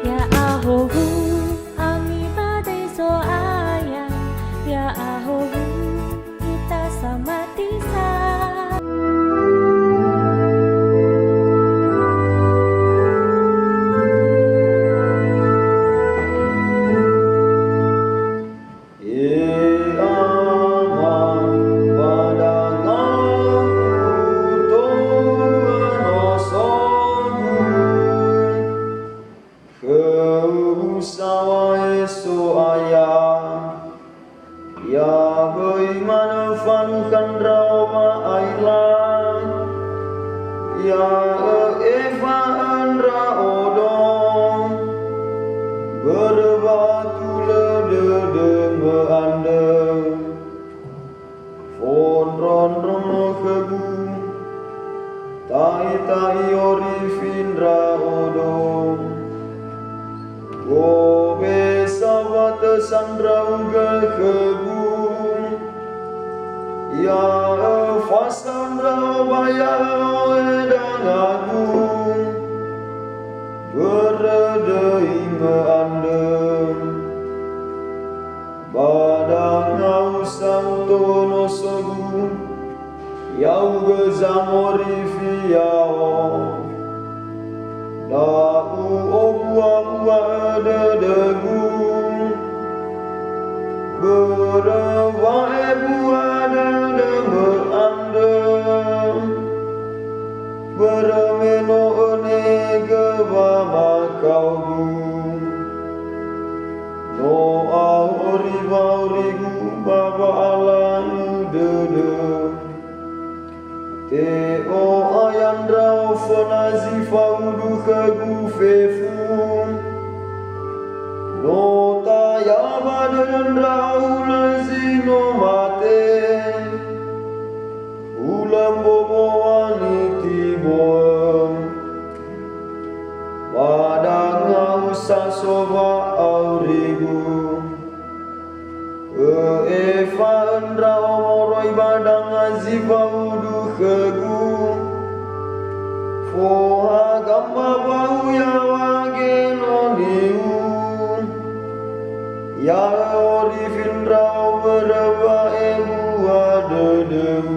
Ya ahohu ami badai so ayah. Ya ahohu kita sama tisa. Ya bagaimana fanukan rawa ailan ya eva andra odong berbatu lede meande fon ron rono kebu tai ori findra odong gobe sabat sandra uga kebu ya fasandra baya edang agung beredai meandem badang ngau santono sogu yau gezamori fiao da'u obwa dedegu berewa ebu adede meandem beremeno ene geba makau no ahori baurigu baba alanu dede te o ayandra fonazi faudu kegu fefun no taya badendra ulazino mate ulam bobo waniti boem badang sasoba aurigu eva andra omoroi badang azifa udu kegu foha gamba bau ya wageno niu ya ori findra bereba ebu adedeu